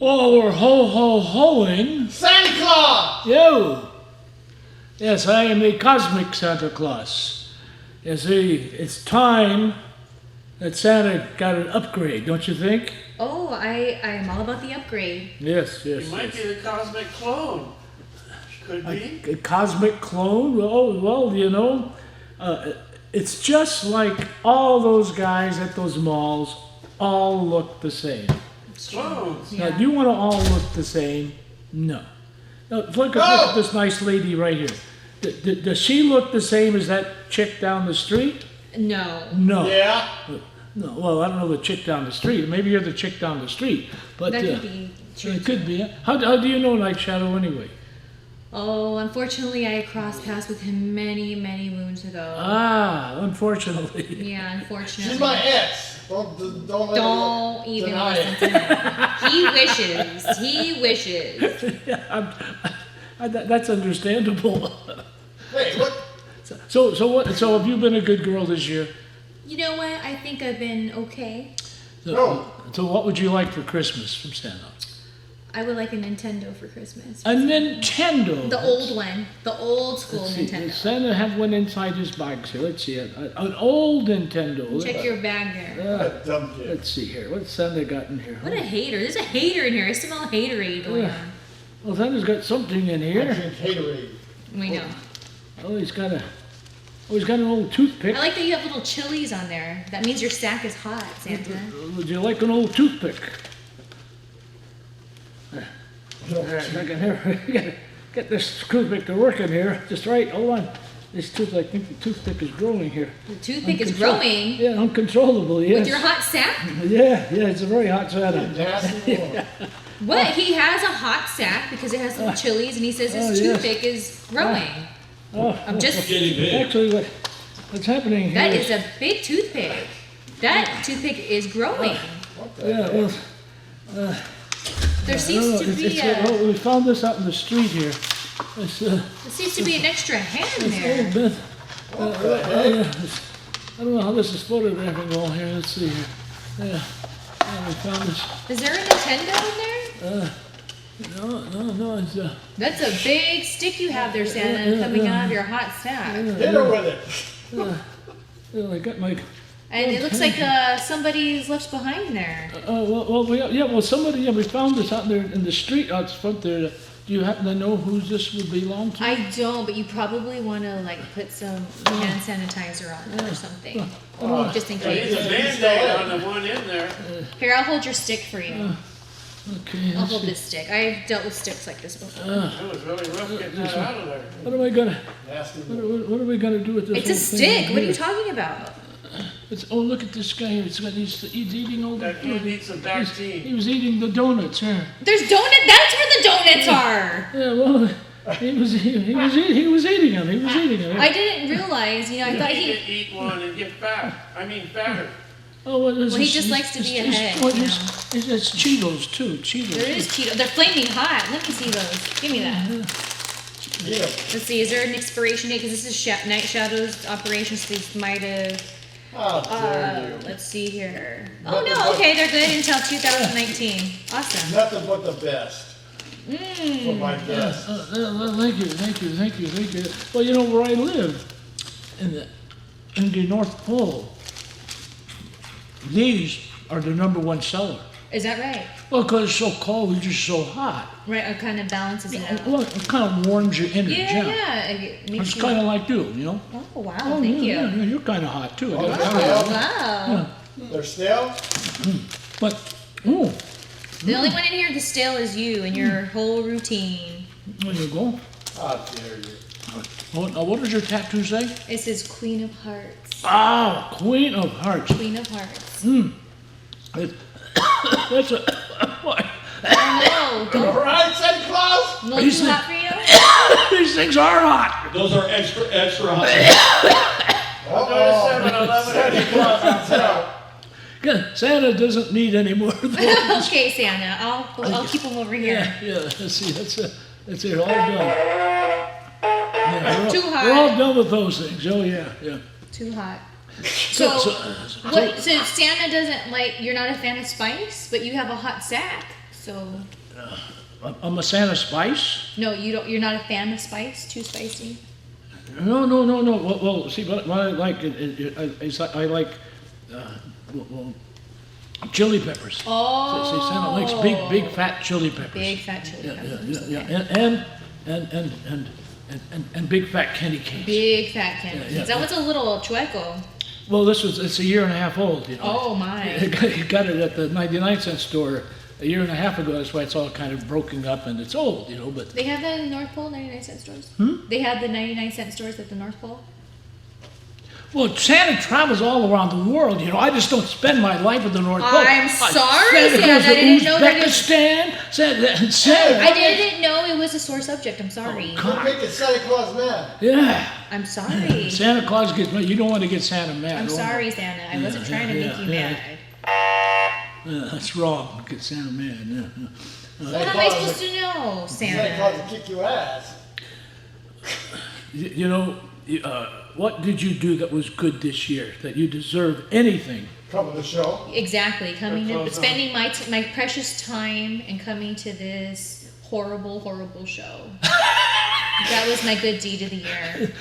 Oh, we're ho-ho-hoing. Santa Claus! Yo! Yes, I am a cosmic Santa Claus. You see, it's time that Santa got an upgrade, don't you think? Oh, I am all about the upgrade. Yes. He might be the cosmic clone. Could be. A cosmic clone? Well, it's just like all those guys at those malls all look the same. Clones. Now, do you want to all look the same? No. Now, look at this nice lady right here. Does she look the same as that chick down the street? No. No. Yeah. No. Well, I don't know the chick down the street. Maybe you're the chick down the street. But That could be true. it could be. How do you know Night Shadow anyway? Oh, unfortunately, I crossed paths with him many, many moons ago. Ah, unfortunately. Yeah, unfortunately. She's my ex. Don't even deny listen it. to him. He wishes. Yeah, that's understandable. Wait, what? So what? So have you been a good girl this year? You know what? I think I've been okay. So what would you like for Christmas from Santa? I would like a Nintendo for Christmas. A Nintendo. The old one. The old school Let's see, Nintendo. does Santa have one inside his bag here? Let's see. An old Nintendo. Check your bag there. What a dumb kid. Let's see here. What's Santa got in here? What a hater. There's a hater in here. I smell a haterade going Yeah. on. Well, Santa's got something in I here. drink Haterade. We know. Oh, he's got an old toothpick. I like that you have little chilies on there. That means your sack is hot, Santa. Would you like an old toothpick? Here, you gotta get this toothpick to work in here. Just right. Hold on. This I think the toothpick is growing here. The toothpick is growing Yeah, uncontrollably. Yes. with your hot sack? Yeah, it's a very hot Santa. Nasty woman. What? He has a hot sack because it has little chilies and he says his Oh, yes. toothpick is growing. Oh, I'm just... actually, what's happening here? That is a big toothpick. That toothpick is growing. What the Yeah, heck? well, There seems to be we found this out in the street here. It's, there seems to be an extra hand it's a there. little bit. What the heck? I don't know how this is photographing all here. Let's see here. Yeah, we found this. Is there a Nintendo in there? No. It's That's a big stick you have there, Santa, coming out of your hot sack. Hit her with it. I got my. And it looks like somebody's left behind there. Well, somebody. Yeah, we found this out there in the street out front there. Do you happen to know who this would belong to? I don't, but you probably want to like put some hand sanitizer on it or something, just in There's a case. Band-Aid on the one in there. Here, I'll hold your stick for you. Okay. I'll let's hold see. this stick. I've dealt with sticks like this before. It was really rough getting that out of there. What am I gonna? Nasty woman. What are we gonna do with this? It's a whole thing stick. What are you here? talking about? Oh, look at this guy here. He's eating all the. That kid needs some He vaccine. was eating the donuts here. There's donut. That's where the donuts are. Yeah, well, he was eating them. He was eating them. I didn't realize. I You thought need he. to eat one and get fat. Fatter. Oh, what is Well, he this? just likes to be ahead, you It's Cheetos too. Cheetos. There is Cheetos. They're flaming hot. Let me see those. Give me that. Yeah. Let's see. Is there an expiration date? Because this is Night Shadow's operation, so these might have. How dare you. Let's see here. Oh Nothing no. but- Okay, they're good until 2019. Awesome. Nothing but the best for my guests. Thank you. Well, where I live, in the North Pole, these are the #1 seller. Is that right? Well, because it's so cold, it's just so hot. Right. It kind of balances it out. Well, it kind of warms your inner Yeah, gem. yeah. It makes It's you. kind of like you, Oh wow! Thank you. Yeah, you're kind of hot too. I Oh, gotta yeah. tell you. Wow. They're stale? But, oh, The only one in here that's stale is you and your whole routine. there you go. How dare you. Now, what does your tattoo say? It says Queen of Hearts. Ah, Queen of Hearts. Queen of Hearts. It- That's a. What? Oh no! All Don't. right, Santa Claus? No, too hot for you? These things are hot. Those are extra hot. Uh-oh. 7-Eleven. Santa Claus on top. Santa doesn't need any more of those. Okay, Santa. I'll keep them over here. Yeah. Let's see. That's it. All done. Yeah, Too hot. We're all done with those things. Oh yeah. Too hot. So, So Santa doesn't like. You're not a fan of spice, but you have a hot sack. So, I'm a Santa Spice? no, you're not a fan of spice? Too spicy? No. Well, see, what I like is I like well, chili peppers. Oh. See, Santa likes big fat chili peppers. Big fat chili peppers. Yeah. Okay. And big fat candy canes. Big fat candy. Yeah. That was a little chueco. Well, it's a year and a half old, you know. Oh my. You got it at the 99-cent store a year and a half ago. That's why it's all kind of broken up and it's old, you know. But They have that in North Pole, 99-cent stores? They have the 99-cent stores at the North Pole? well, Santa travels all around the world, you know. I just don't spend my life at the North Pole. I'm sorry, Santa Santa. goes to I didn't know that it- Uzbekistan. Santa. I didn't know it was a sore subject. I'm sorry. You're making Santa Claus mad. Yeah. I'm sorry. Santa Claus gets mad. You don't want to get Santa mad. I'm don't you? sorry, Santa. I wasn't trying to make you yeah. mad. Yeah, that's wrong. Get Santa mad. Yeah. What am I supposed to know, Santa Claus Santa? will kick your ass. You know, what did you do that was good this year? That you deserve anything? Come to the show. Exactly. Coming to, Close spending my precious time and coming to this horrible show. That was my good deed of the year.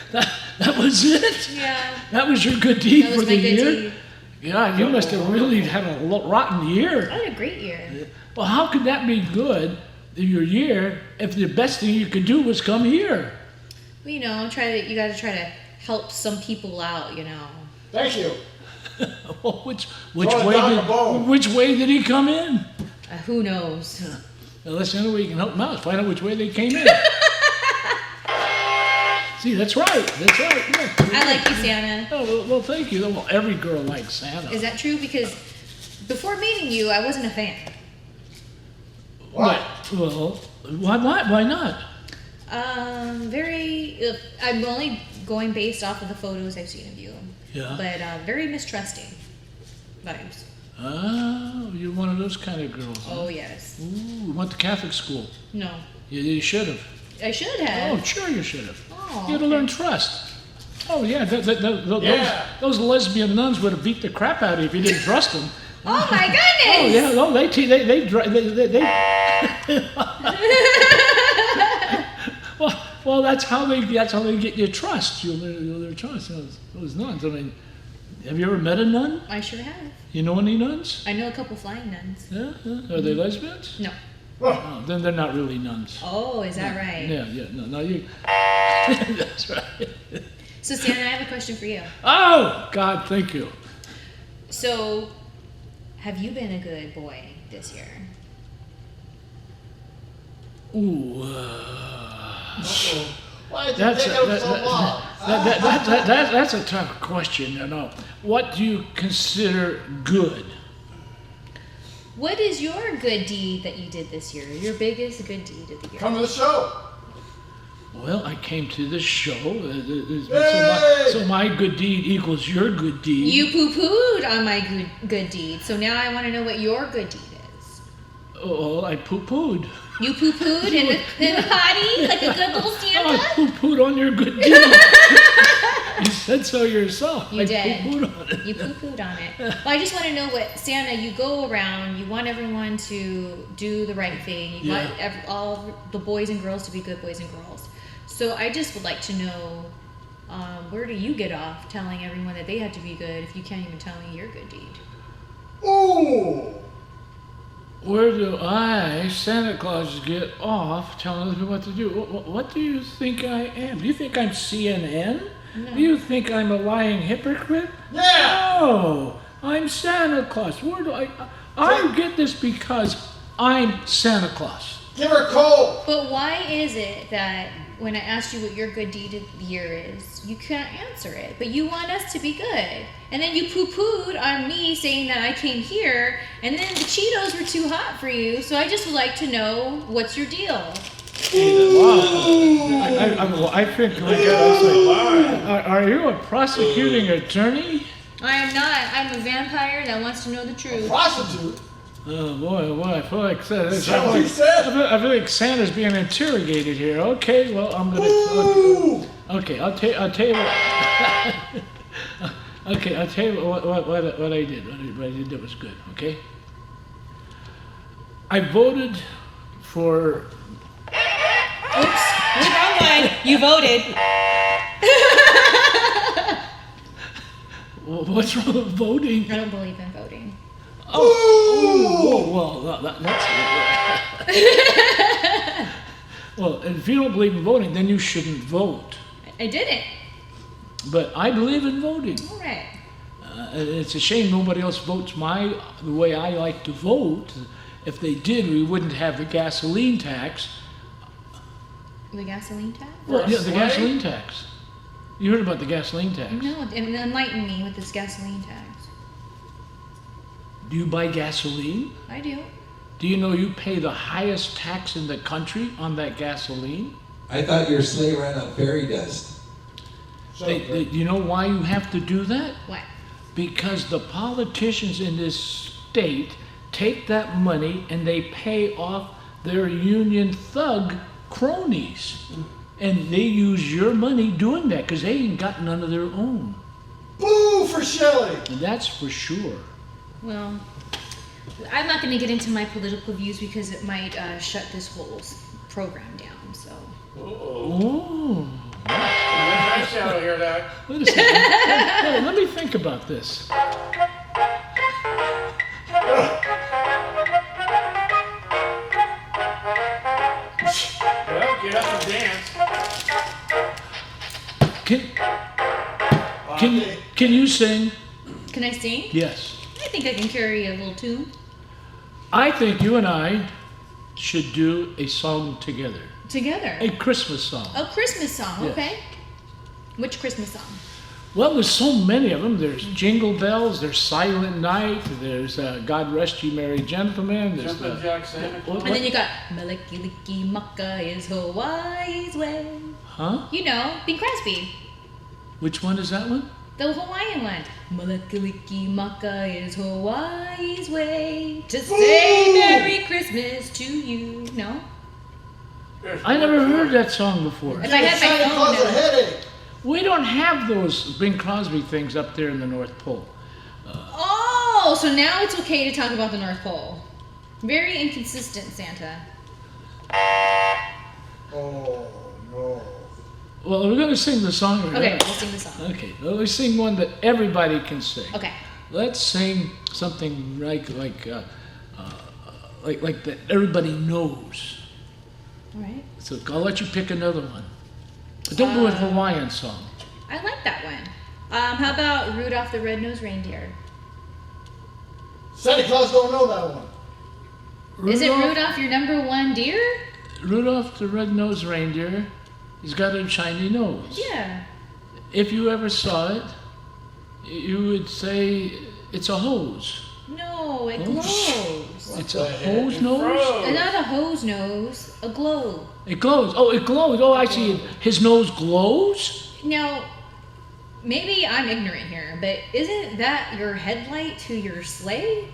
That was it? Yeah. That was your good deed That for was the my good year? deed. Yeah, you must have really had a rotten year. I had a great year. Well, how could that be good, your year, if the best thing you could do was come here? Well, you know, you got to try to help some people out, you know. Thank you. Well, which Throw it down the bone. which way did he come in? Who knows? Well, that's the only way you can help them out. Find out which way they came in. See, that's right. That's right. Yeah. I like you, Santa. Oh, well, thank you. Well, every girl likes Santa. Is that true? Because before meeting you, I wasn't a fan. What? Well, why not? I'm only going based off of the photos I've seen of you. Yeah. But very mistrusting vibes. Oh, you're one of those kind of girls. Huh? Oh, yes. Ooh, went to Catholic school. No. You should have. I should Oh, have. sure you should have. Oh, You had to okay. learn trust. Oh, yeah. Yeah. Those lesbian nuns would have beat the crap out of you if you didn't trust them. Oh, my goodness! Oh, yeah. No, well, that's how they get your trust. You'll learn their trust. Those nuns. I mean, have you ever met a nun? I sure have. You know any nuns? I know a couple flying nuns. Yeah. Are they lesbians? No. Oh, then they're not really nuns. Oh, is that right? Yeah. No, you. That's right. So, Santa, I have a question for you. Oh God, thank you. So, have you been a good boy this year? Ooh. Uh-oh. Why did you That's take a, him so long? that's a tough question, you know. What do you consider good? What is your good deed that you did this year? Your biggest good deed of the year? Come to the show. Well, I came to this show, Hey! so my good deed equals your good deed. You poo-pooed on my good deed, so now I want to know what your good deed is. Oh, I poo-pooed. You poo-pooed in the potty like a good little I Santa? poo-pooed on your good deed. You said so yourself. You I did. poo-pooed on it. You poo-pooed on it. Well, I just want to know what, Santa, you go around, you want everyone to do the right thing. You want all the boys and girls to be good boys and girls. So I just would like to know, where do you get off telling everyone that they have to be good if you can't even tell me your good deed? Ooh. Where do I, Santa Claus, get off telling other people what to do? What do you think I am? Do you think I'm CNN? No. Do you think I'm a lying hypocrite? Yeah. No, I'm Santa Claus. Where do I get this because I'm Santa Claus. Give her coal. But why is it that when I asked you what your good deed of the year is, you can't answer it, but you want us to be good? And then you poo-pooed on me saying that I came here, and then the Cheetos were too hot for you, so I just would like to know, what's your deal? Wow. I think we gotta say, are you a prosecuting attorney? I am not. I'm a vampire that wants to know the truth. Prostitute. Oh boy, I feel like Is that what he said? I feel like Santa's being interrogated here. Okay, well I'm gonna. Ooh. Okay, I'll tell you what. Okay, I'll tell you what I did. What I did that was good. Okay. I voted for. Oops, wrong one. You voted. What's wrong with voting? I don't believe in voting. Oh, well, that's. Well, if you don't believe in voting, then you shouldn't vote. I didn't. But I believe in voting. All right. It's a shame nobody else votes the way I like to vote. If they did, we wouldn't have the gasoline tax. The gasoline tax? Well, yeah, the Sleigh? gasoline tax. You heard about the gasoline tax? No, enlighten me with this gasoline tax. Do you buy gasoline? I do. Do you know you pay the highest tax in the country on that gasoline? I thought your sleigh ran on fairy dust. You know why you have to do that? What? Because the politicians in this state take that money and they pay off their union thug cronies. And they use your money doing that because they ain't got none of their own. Boo for Shelley. And that's for sure. Well, I'm not going to get into my political views because it might shut this whole program down. So. Oh. I shall hear that. Wait a second. Let me think about this. Well, get up and dance. Can you sing? Can I sing? Yes. I think I can carry a little tune. I think you and I should do a song together. Together. A Christmas song. A Christmas song, Yes. okay. Which Christmas song? Well, there's so many of them. There's Jingle Bells, there's Silent Night, there's God Rest Ye Merry Gentlemen. There's Jumpin' Jack Santa Claus. And then you got Maliki Maka is Hawaii's way. Huh? You know, Bing Crosby. Which one is that one? The Hawaiian one. Maliki Maka is Hawaii's way to say Merry Christmas to you. No? I never heard that song before. If I had my Santa Claus phone a now. headache. We don't have those Bing Crosby things up there in the North Pole. Oh, so now it's okay to talk about the North Pole. Very inconsistent, Santa. Oh, no. Well, we're going to sing the song. Okay, we'll sing the song. Okay, well, let's sing one that everybody can sing. Okay. Let's sing something like that everybody knows. All right. So I'll let you pick another one. But don't do a Hawaiian song. I like that one. How about Rudolph the Red-Nosed Reindeer? Santa Claus don't know that one. Is it Rudolph your number one deer? Rudolph the Red-Nosed Reindeer. He's got a shiny nose. Yeah. If you ever saw it, you would say it's a hose. No, it glows. It's a hose nose? Froze. Not a hose nose, a glow. It glows. Oh, it glows. Oh, I see. His nose glows? Now, maybe I'm ignorant here, but isn't that your headlight to your sleigh?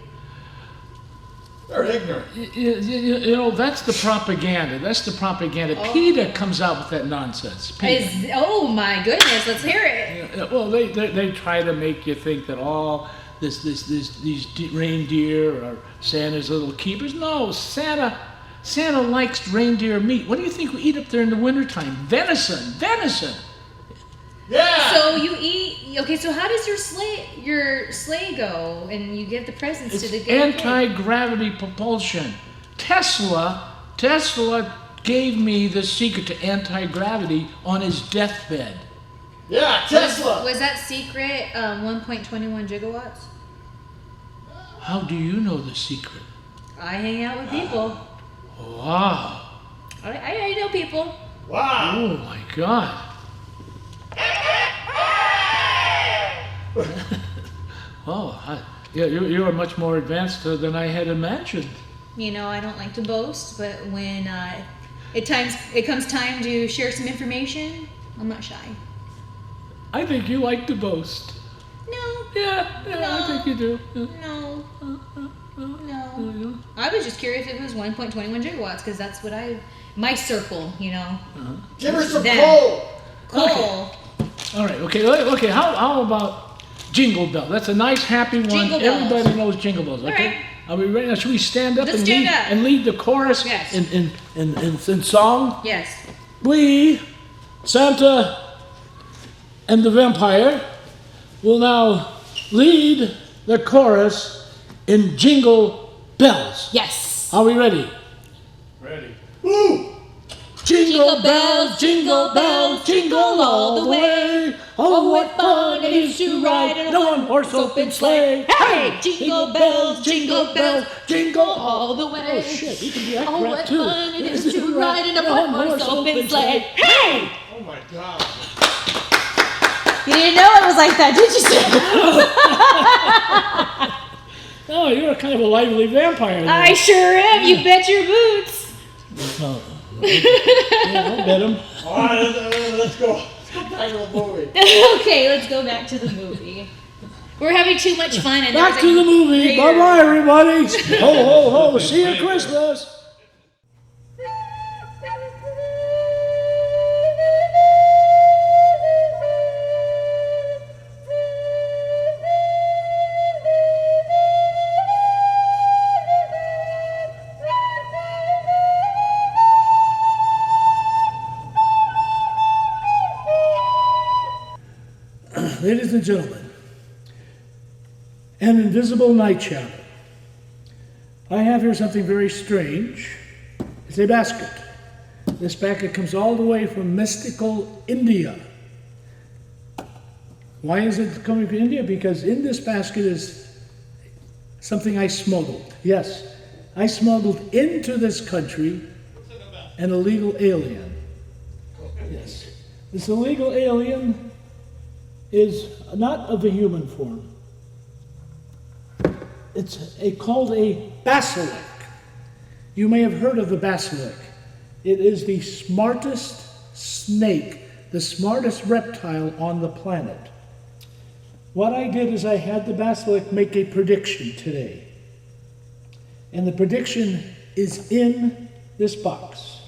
They're ignorant. You know, that's the propaganda. That's the propaganda. Oh. PETA comes out with that nonsense. PETA. Oh my goodness, let's hear it. Yeah, well, they try to make you think that all these reindeer are Santa's little keepers. No, Santa likes reindeer meat. What do you think we eat up there in the wintertime? Venison. Yeah. So you eat, okay, so how does your sleigh go and you give the presents It's to the good kid? anti-gravity propulsion. Tesla gave me the secret to anti-gravity on his deathbed. Yeah, Tesla. Was that secret 1.21 gigawatts? How do you know the secret? I hang out with people. Wow. I know people. Wow. Oh my God. You are much more advanced than I had imagined. You know, I don't like to boast, but when it comes time to share some information, I'm not shy. I think you like to boast. No, Yeah, No. I think you do. Yeah. no, no. Yeah. I was just curious if it was 1.21 gigawatts, because that's what my circle, you know. Give her some Then- coal. Coal. All right. Okay. How about Jingle Bell? That's a nice, happy one. Jingle Bells. Everybody knows Jingle Bells. All Okay. right. Are we ready? Now, should we stand up, Let's and, stand lead, up. and lead the chorus Yes. in song? Yes. We, Santa and the vampire, will now lead the chorus in Jingle Bells. Yes. Are we ready? Ready. Woo! Jingle bells, jingle bells, jingle all the way. Oh, what fun it is to ride in a one-horse open sleigh. Hey! Jingle bells, jingle bells, jingle all the way. Oh shit, you can do that Oh, crap what too. fun it is to ride in a one-horse open sleigh. Hey! Oh my God. You didn't know it was like that, did you? Oh, you're kind of a lively vampire. There. I sure am. You bet your boots. Oh. Yeah, I'll bet him. All right, let's go. Let's go back to the movie. Okay, let's go back to the movie. We're having too much fun. And Back to the movie. Bye bye, everybody. Ho ho ho. See you at Christmas. Ladies and gentlemen, an invisible night shadow. I have here something very strange. It's a basket. This basket comes all the way from mystical India. Why is it coming from India? Because in this basket is something I smuggled. Yes, I smuggled into this country an illegal alien. Yes, this illegal alien is not of the human form. It's called a basilisk. You may have heard of the basilisk. It is the smartest snake, the smartest reptile on the planet. What I did is I had the basilisk make a prediction today. And the prediction is in this box.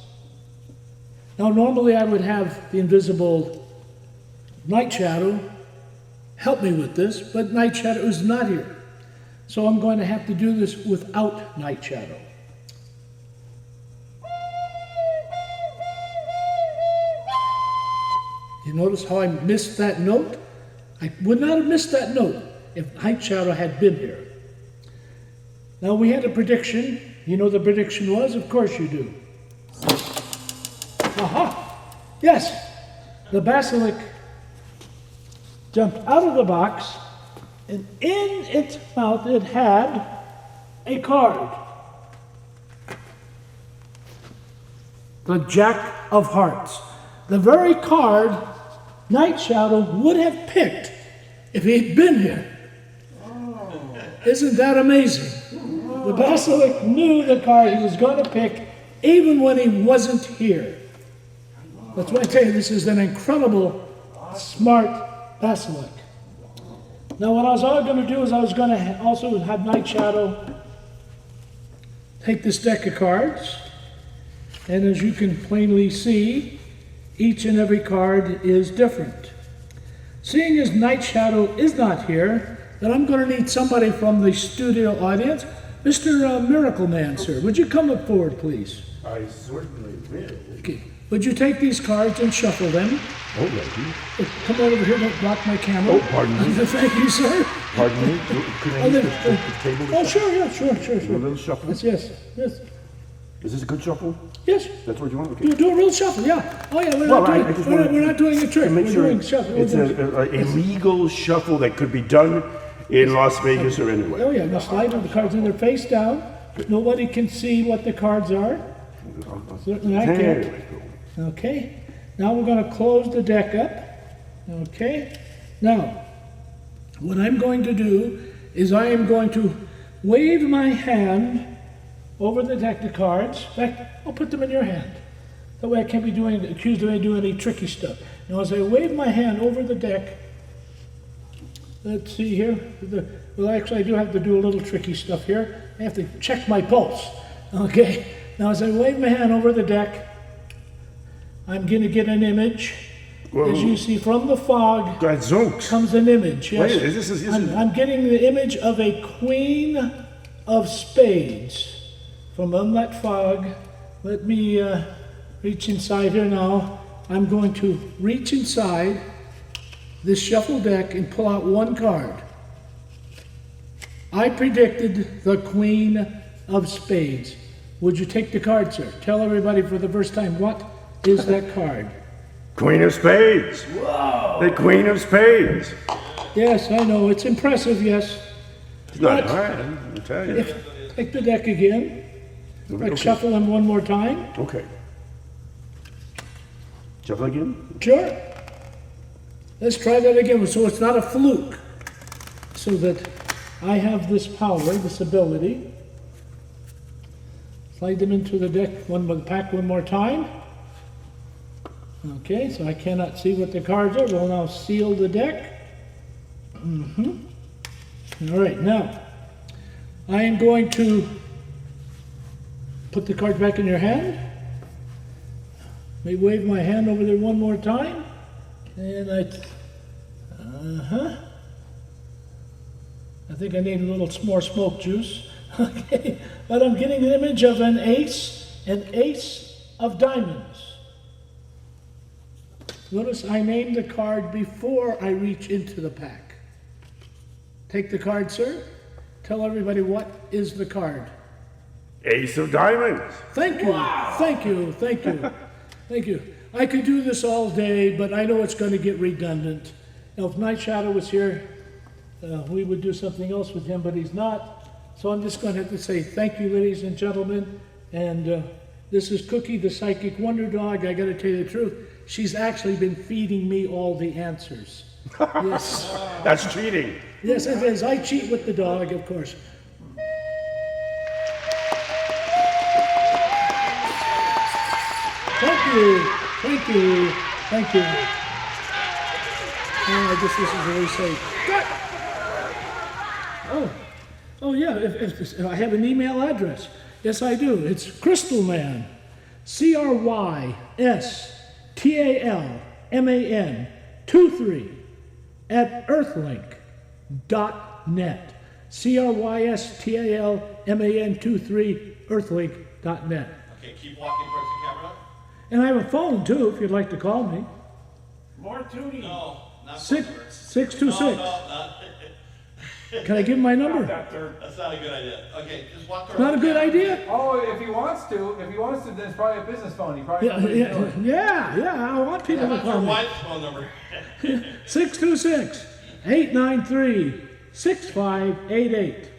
Now normally I would have the invisible Night Shadow help me with this, but Night Shadow is not here. So I'm going to have to do this without Night Shadow. You notice how I missed that note? I would not have missed that note if Night Shadow had been here. Now we had a prediction. You know what the prediction was? Of course you do. Aha! Yes, the basilisk jumped out of the box, and in its mouth it had a card. The Jack of Hearts. The very card Night Shadow would have picked if he'd been here. Isn't that amazing? The basilisk knew the card he was going to pick even when he wasn't here. That's why I tell you, this is an incredible, smart basilisk. Now what I was going to do is I was going to also have Night Shadow take this deck of cards, and as you can plainly see, each and every card is different. Seeing as Night Shadow is not here, then I'm going to need somebody from the studio audience. Mr. Miracle Man, sir, would you come up forward, please? I certainly will. Okay. Would you take these cards and shuffle them? All righty. Come over here, don't block my camera. Oh, pardon me. Thank you, sir. Pardon me. Could I Oh, use then- the table? Oh, sure, yeah, sure. A little shuffle? Yes. Is this a good shuffle? Yes. That's what you want? Okay. Do a real shuffle, yeah. Oh, yeah, we're Well, not I doing, just we're wanted not doing a trick. to make We're sure doing shuffle. it's a legal shuffle that could be done in Las Vegas or Oh, anywhere. yeah, now slide the cards in, they're face down. Nobody can see what the cards are. Certainly I There can't. we go. Okay, now we're going to close the deck up. Okay, now what I'm going to do is I am going to wave my hand over the deck of cards. In fact, I'll put them in your hand. That way I can't be accused of doing any tricky stuff. Now as I wave my hand over the deck, let's see here. Well, actually I do have to do a little tricky stuff here. I have to check my pulse. Okay, now as I wave my hand over the deck, I'm going to get an image. As you see from the fog Gadzooks. comes an image. Yes. Wait, this is- I'm getting the image of a queen of spades from Unlet Fog. Let me reach inside here now. I'm going to reach inside this shuffle deck and pull out one card. I predicted the Queen of Spades. Would you take the card, sir? Tell everybody for the first time, what is that card? Queen of Spades. Whoa! The Queen of Spades. Yes, I know, it's impressive, yes. It's not But hard, I'll tell you. take the deck again, Okay. shuffle them one more time. Okay. Shuffle again? Sure. Let's try that again, so it's not a fluke. So that I have this power, this ability. Slide them into the deck, pack one more time. Okay, so I cannot see what the cards are. We'll now seal the deck. All right, now I am going to put the cards back in your hand. May wave my hand over there one more time. And I think I need a little more smoke juice. Okay, but I'm getting an image of an ace of diamonds. Notice I named the card before I reach into the pack. Take the card, sir. Tell everybody what is the card. Ace of Diamonds. Thank you, thank you, thank you, thank you. I could do this all day, but I know it's going to get redundant. Now, if Night Shadow was here, we would do something else with him, but he's not. So I'm just going to have to say thank you, ladies and gentlemen. And this is Cookie, the Psychic Wonder Dog. I got to tell you the truth. She's actually been feeding me all the answers. Yes. That's cheating. Yes, it is. I cheat with the dog, of course. Thank you. Thank you. Thank you. Oh, I guess this is very safe. Oh yeah, if I have an email address. Yes, I do. It's Crystalman, CRYSTALMAN 23 at earthlink.net. CRYSTALMAN 23 earthlink.net. Okay, keep walking towards the camera. And I have a phone too, if you'd like to call me. More tuning. No, not 626. No, not. Can I give him my number? That's not a good idea. Okay, just walk towards. Not a good the camera. idea? Oh, if he wants to, then it's probably a business phone. He probably knows what he's doing. Yeah, I want people How to about call your me. wife's phone number? 626-893-6588.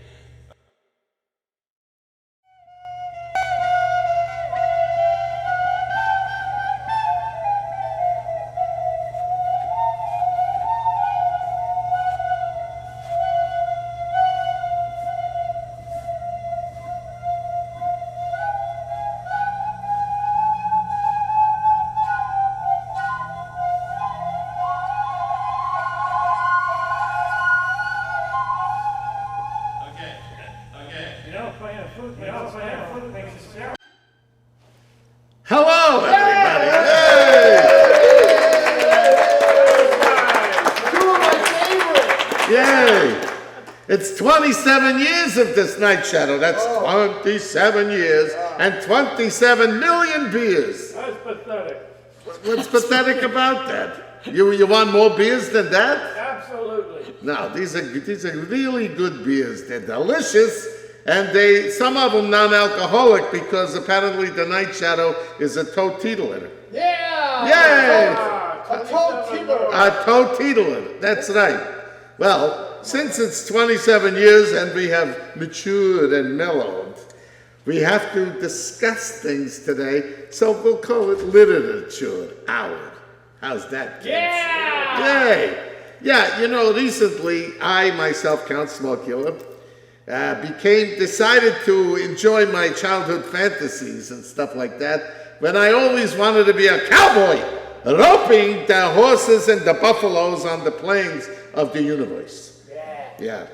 Hello, everybody. Yay! It's 27 years of this Night Shadow. That's 27 years and 27 million beers. That's pathetic. What's pathetic about that? You want more beers than that? Absolutely. No, these are really good beers. They're delicious, and some of them non-alcoholic because apparently the Night Shadow is a teetotaler. Yeah! Yay! A teetotaler. A teetotaler. That's right. Well, since it's 27 years and we have matured and mellowed, we have to discuss things today, so we'll call it literature hour. How's that, kids? Yeah! Yay! Yeah, recently I myself, Count Smokula, decided to enjoy my childhood fantasies and stuff like that when I always wanted to be a cowboy, roping the horses and the buffaloes on the plains of the universe. Yeah.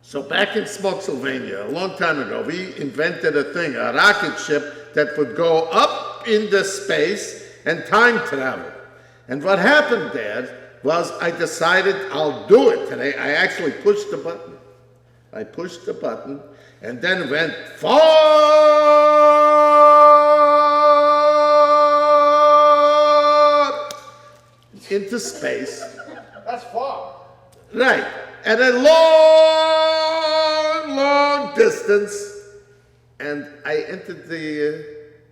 So back in Smokesylvania, a long time ago, we invented a rocket ship that would go up into space and time travel. And what happened there was I decided I'll do it today. I actually pushed the button. I pushed the button, and then went far into space. That's far. Right. At a long, long distance. And I entered the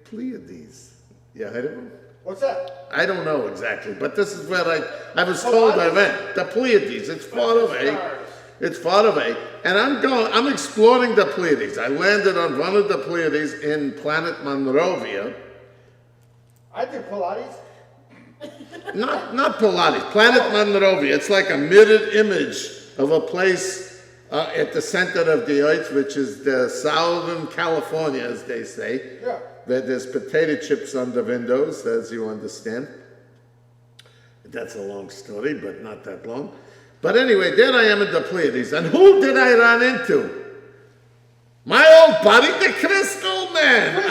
Pleiades. You heard of them? What's that? I don't know exactly, but this is where I was told I went. The Pleiades. It's far away. It's far away. And I'm exploring the Pleiades. I landed on one of the Pleiades in planet Monrovia. I do Pilates. Not Pilates, planet Monrovia. It's like a mirrored image of a place at the center of the earth, which is the Southern California, as they say. Yeah. Where there's potato chips on the windows, as you understand. That's a long story, but not that long. But anyway, there I am in the Pleiades. And who did I run into? My old buddy, the Crystal Man.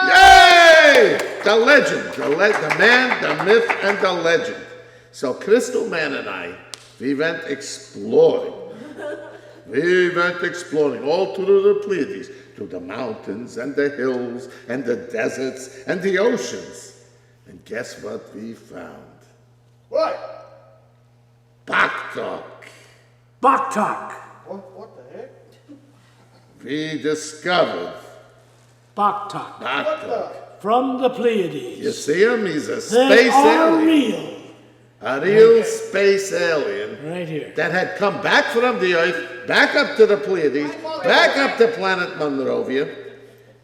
Yay! The legend, the man, the myth, and the legend. So Crystal Man and I, we went exploring. We went exploring all through the Pleiades, through the mountains and the hills and the deserts and the oceans. And guess what we found? What? Baktok. Baktok. What the heck? We discovered Baktok. Baktok. From the Pleiades. You see him? He's a They space are alien. real. A real space alien Right here. that had come back from the Earth, back up to the Pleiades, back up to planet Monrovia,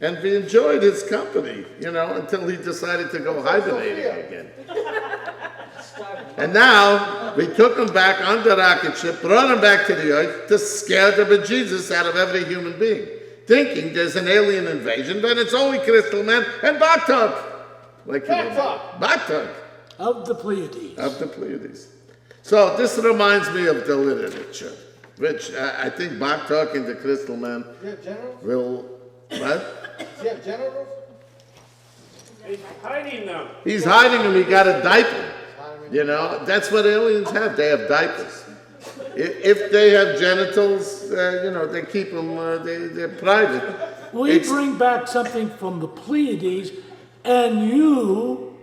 and we enjoyed his company, until he decided to go hibernating again. And now, we took him back on the rocket ship, brought him back to the Earth to scare the bejesus out of every human being, thinking there's an alien invasion, but it's only Crystal Man and Baktok. Baktok. Of the Pleiades. Of the Pleiades. So this reminds me of the literature, which I think Baktok and the Crystal Man You have genitals? will, what? Does he have genitals? He's hiding them. He's hiding them, he got a diaper. That's what aliens have, they have diapers. If they have genitals, they keep them, they're private. We bring back something from the Pleiades, and you,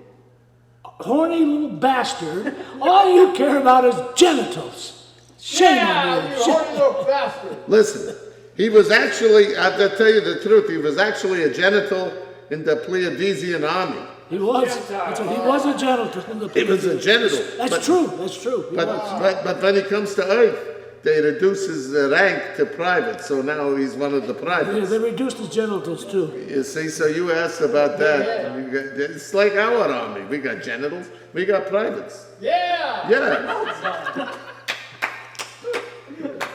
horny little bastard, all you care about is genitals. Shame on You you. horny little bastard. Listen, he was actually, I have to tell you the truth, he was actually a genital in the Pleiadian army. He was. He was a genital in the He was a genital. That's true. That's true. He was. But when he comes to Earth, they reduce his rank to private, so now he's one of the Yeah, privates. they reduced his genitals too. You see, so you asked about that. It's like our army. We got genitals, we got privates. Yeah. Yeah.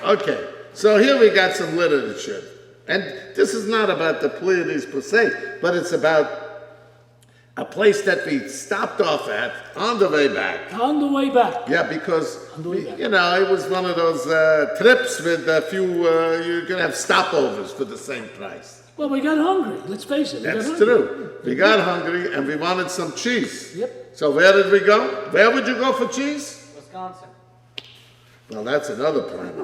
Okay, so here we got some literature. And this is not about the Pleiades per se, but it's about a place that we stopped off at on the way back. On the way back. Yeah, because, the way back. it was one of those trips with a few, you're going to have stopovers for the same price. Well, we got hungry. Let's face it. We got That's hungry. true. We got hungry and we wanted some cheese. Yep. So where did we go? Where would you go for cheese? Wisconsin. Well, that's another planet.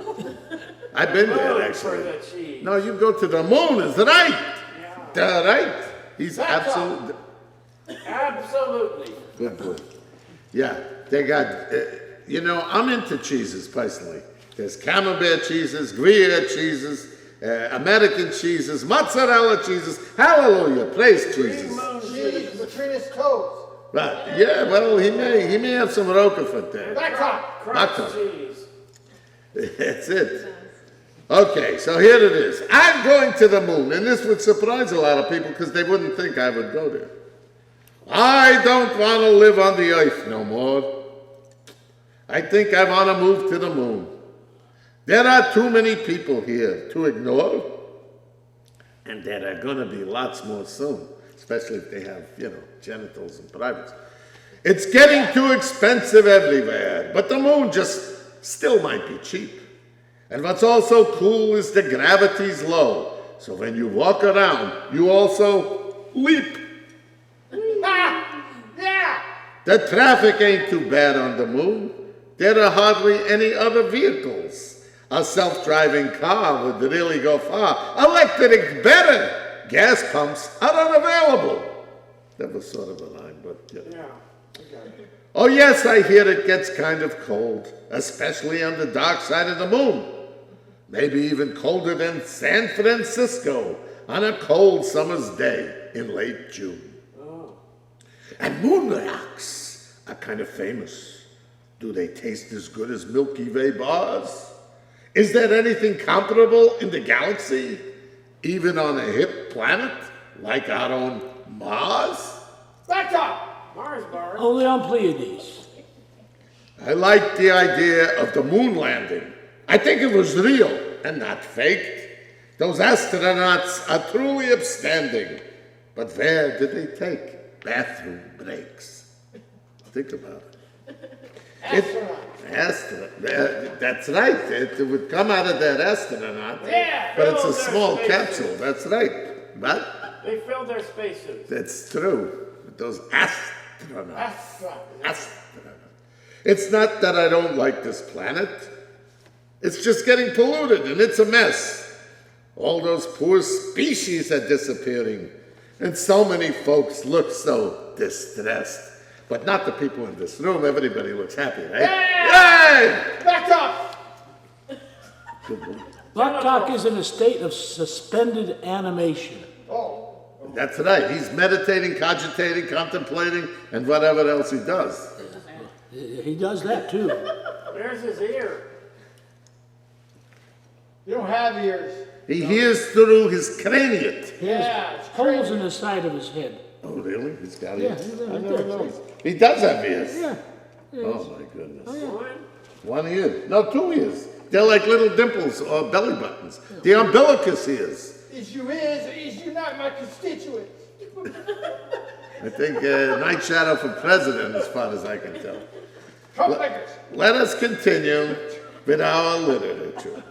I've been there, For actually. the cheese. No, you go to the moon, is right. Right. He's That's absolutely... Absolutely. Good boy. Yeah, they got, I'm into cheeses personally. There's camembert cheeses, Gruyere cheeses, American cheeses, mozzarella cheeses, hallelujah, praise cheeses. Cheese between his toes. Right, yeah, well, he may have some Roquefort there. Back up. Baktok. Cheese. That's it. Okay, so here it is. I'm going to the moon, and this would surprise a lot of people because they wouldn't think I would go there. I don't want to live on the earth no more. I think I want to move to the moon. There are too many people here to ignore, and there are going to be lots more soon, especially if they have, genitals and privates. It's getting too expensive everywhere, but the moon just still might be cheap. And what's also cool is the gravity's low, so when you walk around, you also leap. Yeah. The traffic ain't too bad on the moon. There are hardly any other vehicles. A self-driving car would really go far. Electric's better. Gas pumps are unavailable. That was sort of a line, but yeah. Oh yes, I hear it gets kind of cold, especially on the dark side of the moon. Maybe even colder than San Francisco on a cold summer's day in late June. And moon rocks are kind of famous. Do they taste as good as Milky Way bars? Is there anything comparable in the galaxy? Even on a hip planet like our own Mars? Back up! Mars bar. Only on Pleiades. I like the idea of the moon landing. I think it was real and not faked. Those astronauts are truly upstanding. But where did they take bathroom breaks? Think about it. That's right. It would come out of that astronaut. Yeah, but it's a filled their small spacesuits. capsule. That's right. But They filled their spacesuits. that's true. Those astronauts. Astronauts. It's not that I don't like this planet. It's just getting polluted and it's a mess. All those poor species are disappearing. And so many folks look so distressed. But not the people in this room. Everybody looks happy, right? Yay! Back up! Black Hawk is in a state of suspended animation. That's right. He's meditating, cogitating, contemplating, and whatever else he does. He does that too. Where's his ear? You don't have ears. He hears through his cranium. He has Yeah, it's holes in the side of his head. Oh, really? He's got Yeah, ears. he's I right never there. noticed. He does have ears. Yeah. Oh, my goodness. One. One ear. No, two ears. They're like little dimples or belly buttons. The umbilicus ears. Is you is or is you not my constituents? I think Night Shadow for president, as far as I can tell. Troublemakers. Let us continue with our literature.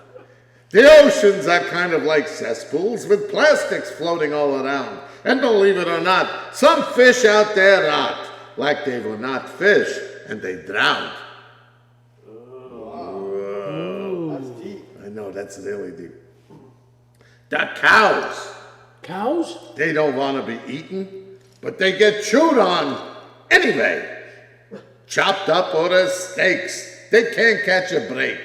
The oceans are kind of like cesspools with plastics floating all around. And believe it or not, some fish out there rot like they were not fish and they drowned. That's deep. I know, that's really deep. The cows, Cows? they don't want to be eaten, but they get chewed on anyway. Chopped up or as steaks. They can't catch a break.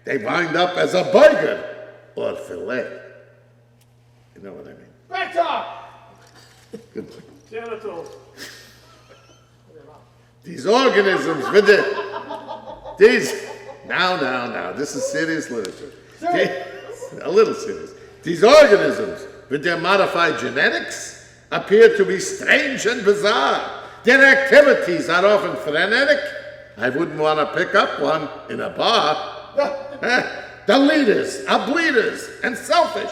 They wind up as a burger or fillet. You know what I mean? Back up! Good. Genitals. These organisms with now, this is serious literature. A little serious. These organisms with their modified genetics appear to be strange and bizarre. Their activities are often frenetic. I wouldn't want to pick up one in a bar. The leaders are bleeders and selfish.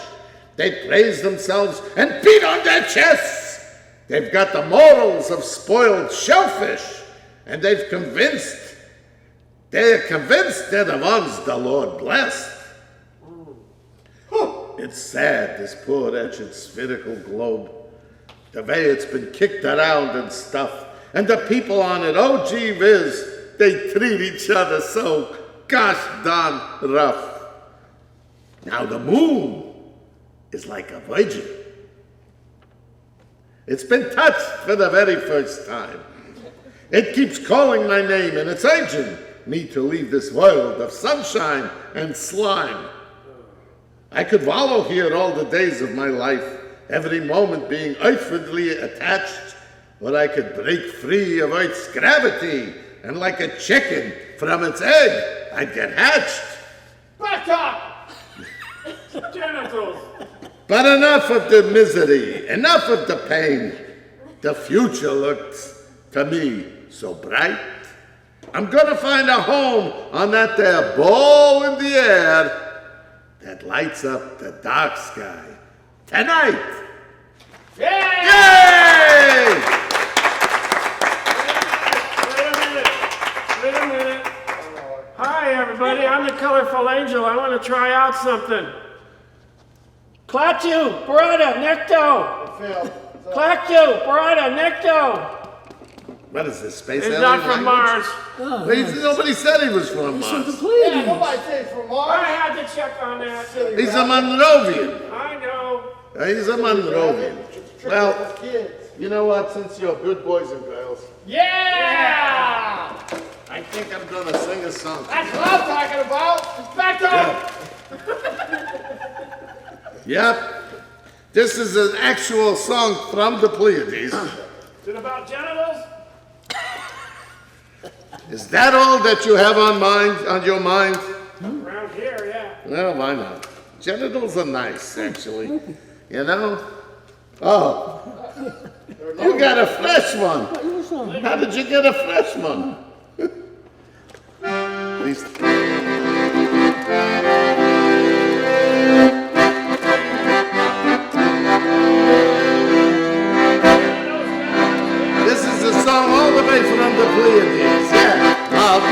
They praise themselves and beat on their chests. They've got the morals of spoiled shellfish, and they're convinced they're the ones the Lord blessed. It's sad, this poor wretched spherical globe, the way it's been kicked around and stuff, and the people on it, oh gee whiz, they treat each other so gosh darn rough. Now the moon is like a virgin. It's been touched for the very first time. It keeps calling my name and it's urging me to leave this world of sunshine and slime. I could wallow here all the days of my life, every moment being earthwardly attached, or I could break free of Earth's gravity, and like a chicken from its egg, I'd get hatched. Back up! Genitals. But enough of the misery, enough of the pain. The future looks, to me, so bright. I'm gonna find a home on that there ball in the air that lights up the dark sky tonight. Yeah! Yay! Wait a minute. Hi, everybody. I'm the Colorful Angel. I want to try out something. Klaatu, brada, necto. Failed. Klaatu, brada, necto. What is this, space He's alien not from language? Mars. Nobody said he was from He's from the Mars. Pleiades. Nobody says from I Mars. had to check on that. He's a Monrovian. I know. He's a Monrovian. Well, Kids. you know what? Since you're good boys and girls, Yeah! I think I'm gonna sing a song. That's what I'm talking about. Back up. Yep. This is an actual song from the Pleiades. Is it about genitals? Is that all that you have on your mind? Around here, yeah. Well, why not? Genitals are nice, actually. You know? Oh. You got a fresh one. How did you get a fresh one? At least. This is a song all the way from the Pleiades. Yeah. Love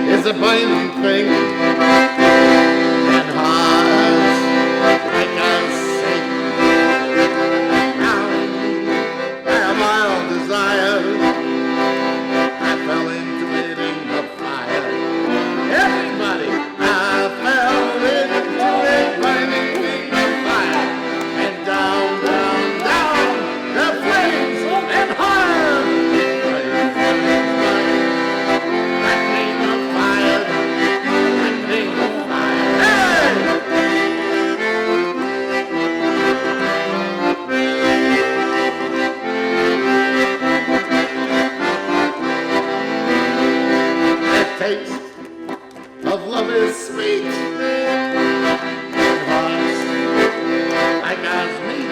is a binding thing. And hearts like us sing. Bound by a wild desire, I fell into it in the fire. Everybody, I fell into it burning in the fire. And down, down, down, the flames and higher. That ring of fire, that ring of fire. Hey! The taste of love is sweet. And hearts like ours meet.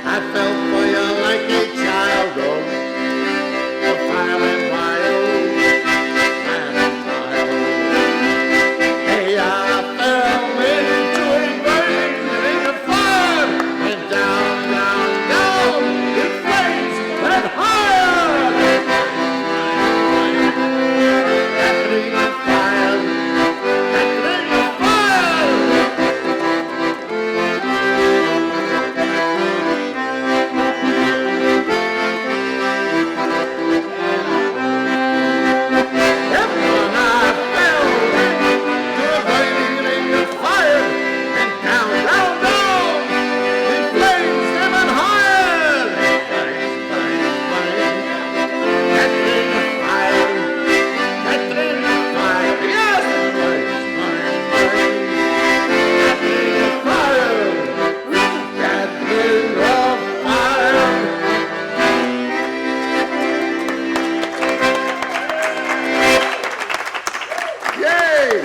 I felt for you like a child, oh, the fire and wild, fire and wild. Hey, I fell into a burning ring of fire, and down, down, down, it flames and higher. That ring of fire, that ring of fire. Everyone, I fell into a burning ring of fire, and down, down, down, it flames even higher. Burn, burn, burn. That ring of fire, that ring of fire, yes, it burns, burn, burn. That ring of fire, that ring of fire. Yay!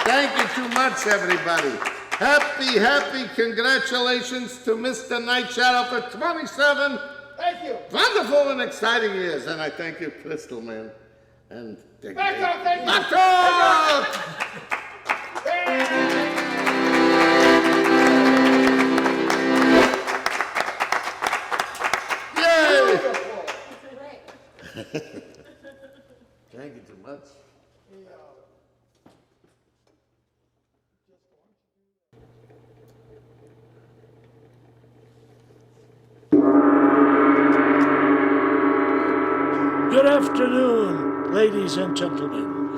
Thank you too much, everybody. Happy congratulations to Mr. Night Shadow for 27 Thank you. wonderful and exciting years. And I thank you, Crystal Man. And Dick. Back up, thank you. Back up! Yay! Thank you too much. Good afternoon, ladies and gentlemen.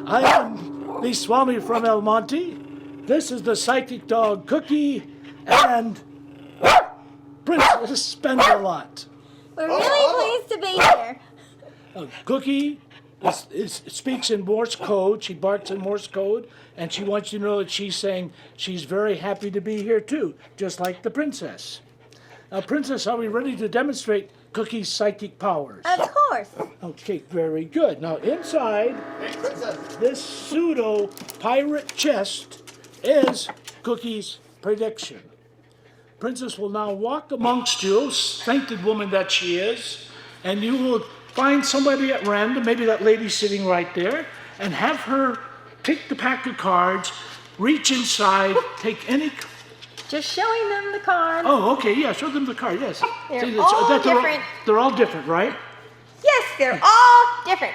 I am the Swami from El Monte. This is the psychic dog Cookie and Princess Spend-A-Lot. We're really pleased to be here. Cookie speaks in Morse code. She barks in Morse code, and she wants you to know that she's saying she's very happy to be here too, just like the princess. Now, Princess, are we ready to demonstrate Cookie's psychic powers? Of course. Okay, very good. Now, inside this pseudo pirate chest is Cookie's prediction. Princess will now walk amongst you, sainted woman that she is, and you will find somebody at random, maybe that lady sitting right there, and have her take the pack of cards, reach inside, take any. Just showing them the card. Oh, okay, yeah, show them the card, yes. They're See, all they're different. They're all different, right? Yes, they're all different.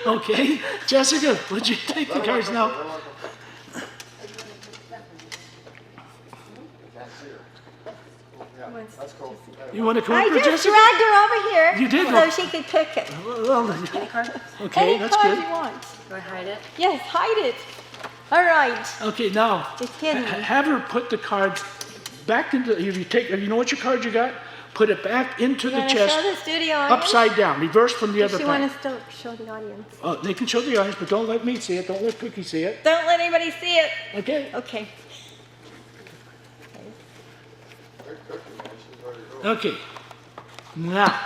Okay, Jessica, would you take the cards now? That's cool. You want to come I over, just Jessica? dragged her over here You did? so she could pick it. Well, okay, Any that's card good. you want. Do I hide it? Yes, hide it. All right. Okay, now It's hidden. have her put the cards back into. If you know what your card you got, put it back into You the want to chest, show the studio audience? upside down, reverse from the Does other she pack. want to still show the audience? Oh, they can show the audience, but don't let me see it. Don't let Cookie see it. Don't let anybody see it. Okay. Okay. Okay. Now,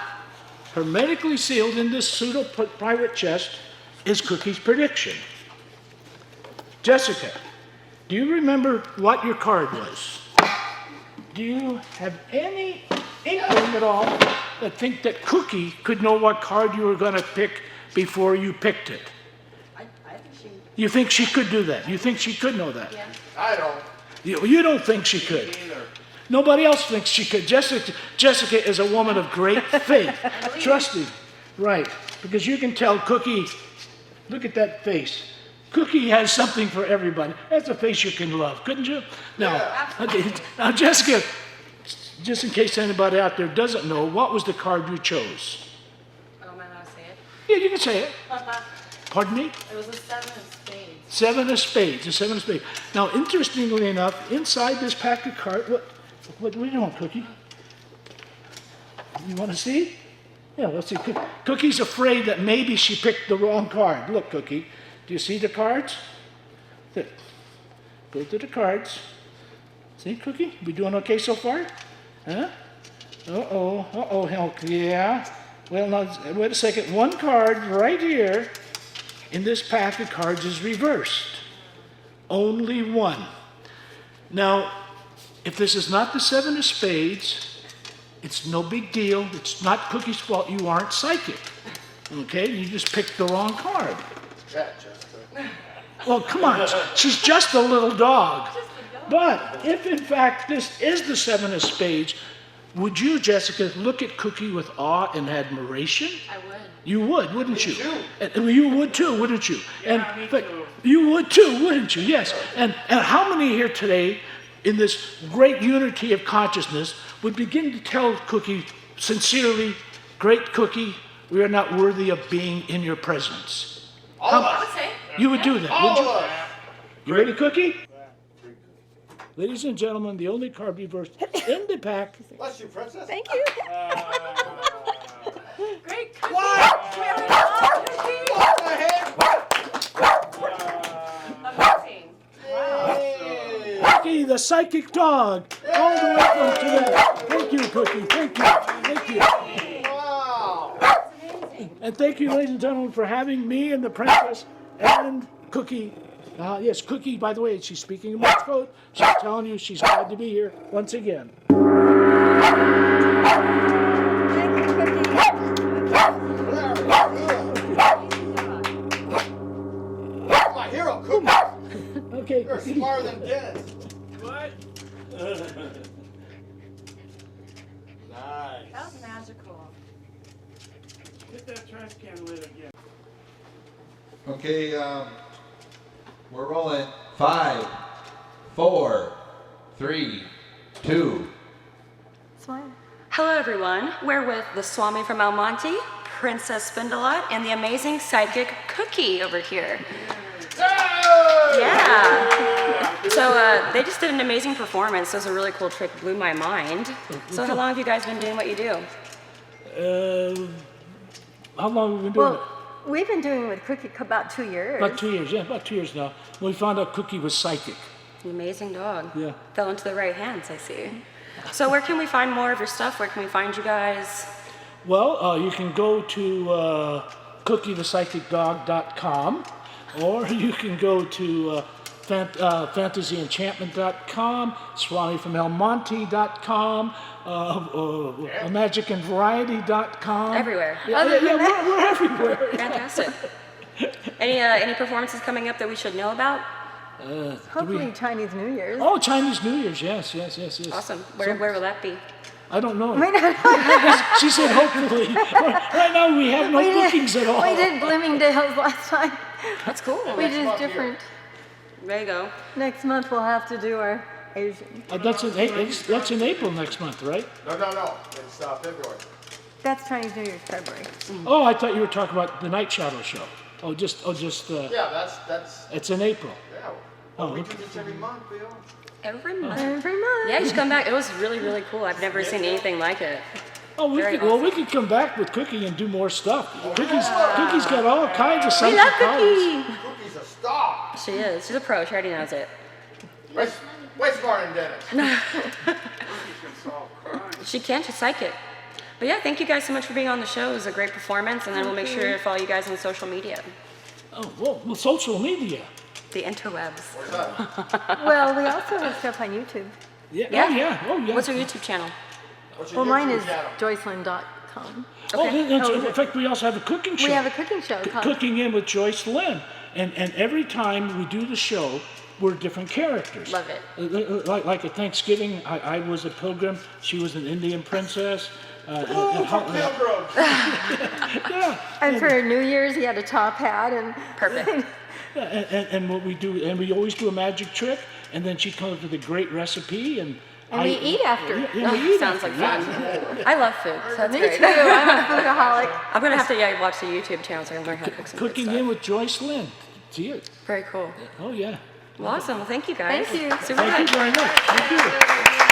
hermetically sealed in this pseudo-private chest is Cookie's prediction. Jessica, do you remember what your card was? Do you have any inkling at all that think that Cookie could know what card you were going to pick before you picked it? I think she. You think she could do that? You think she could know that? Yeah. I don't. You don't think she could? Nobody else thinks she could. Jessica is a woman of great faith. Trust me. Right. Because you can tell Cookie, look at that face. Cookie has something for everybody. That's a face you can love, couldn't you? Now, okay. Now, Jessica, just in case anybody out there doesn't know, what was the card you chose? Oh, am I allowed to say it? Yeah, you can say it. Pardon me? It was a 7 of spades. Seven of spades, a 7 of spades. Now, interestingly enough, inside this pack of cards, what are you doing, Cookie? You want to see? Yeah, let's see. Cookie's afraid that maybe she picked the wrong card. Look, Cookie, do you see the cards? There. Go to the cards. See, Cookie? We doing okay so far? Huh? Help, yeah. Well, now, wait a second. One card right here in this pack of cards is reversed. Only one. Now, if this is not the 7 of spades, it's no big deal. It's not Cookie's fault. You aren't psychic. Okay? You just picked the wrong card. Well, come on. She's just a little dog. But if, in fact, this is the 7 of spades, would you, Jessica, look at Cookie with awe and admiration? I would. You would, wouldn't you? And you would too, wouldn't you? But you would too, wouldn't you? Yes. And how many here today, in this great unity of consciousness, would begin to tell Cookie sincerely, great Cookie, we are not worthy of being in your presence? I would say. You would do that, would you? You ready, Cookie? Ladies and gentlemen, the only card reversed in the pack. Bless you, princess. Thank you. Great cookie. What? What the heck? Amazing. Cookie, the psychic dog, all the way from Tibet. Thank you, Cookie. Thank you. Thank you. Wow. And thank you, ladies and gentlemen, for having me and the princess and Cookie. Yes, Cookie, by the way, she's speaking in Morse code. She's telling you she's glad to be here once again. Thank you, Cookie. My hero, Cookie. Okay. You're smarter than Dennis. What? Nice. That was magical. Get that trash can lid again. Okay, we're rolling. 5, 4, 3, 2. Smile. Hello, everyone. We're with the Swami from El Monte, Princess Spindalot, and the amazing psychic Cookie over here. Yeah. So they just did an amazing performance. It was a really cool trick. Blew my mind. So how long have you guys been doing what you do? How long have we been doing it? Well, we've been doing it with Cookie about 2 years. About 2 years, yeah, about 2 years now. We found out Cookie was psychic. An amazing dog. Yeah. Fell into the right hands, I see. So where can we find more of your stuff? Where can we find you guys? Well, you can go to cookiethepsychicdog.com, or you can go to fantasyenchantment.com, swamifromelmonte.com, magicandvariety.com. Everywhere. Yeah, we're everywhere. Fantastic. Any performances coming up that we should know about? Hopefully Chinese New Year's. Oh, Chinese New Year's, yes. Awesome. Where will that be? I don't know. We don't- She said hopefully. Right now we have no bookings at all. We did Bloomingdale's last time. That's cool. We did different. There you go. Next month we'll have to do our Asian. That's in April next month, right? No. It's February. That's Chinese New Year's February. Oh, I thought you were talking about the Night Shadow show. Just. Yeah, that's. It's in April. Yeah. Oh, We okay. do this every month, Bill. Every month. Every month. Yeah, you should come back. It was really, really cool. I've never seen anything like it. Oh, Very we could come back with Cookie and do more stuff. Cookie's got all kinds of stuff. We love Cookie. Cookie's a star. She is. She's a pro. She already knows it. Way smarter than Dennis. She can. She's psychic. But yeah, thank you guys so much for being on the show. It was a great performance, and then we'll make sure to follow you guys on social media. Oh, well, social media. The interwebs. What's that? Well, we also have stuff on YouTube. Yeah. Yeah? Oh, yeah. What's your YouTube channel? What's your Well, mine YouTube is channel? joycelyn.com. In fact, we also have a cooking show. We have a cooking show called Cooking In with Joyce Lynn. And every time we do the show, we're different characters. Love it. Like at Thanksgiving, I was a pilgrim. She was an Indian princess. Pilgrims. Yeah. And for New Year's, he had a top hat and Perfect. And what we do, and we always do a magic trick, and then she comes up with a great recipe, and we eat after. Yeah, we eat Sounds after, like fun. I love food, so that's Me great. too. I'm a foodaholic. I'm gonna have to watch the YouTube channel so I can learn how to cook some good Cooking stuff. In with Joyce Lynn. See it? Very cool. Oh yeah. Well, awesome. Well, thank you guys. Thank you. Super Thank you fun. very much. Thank you.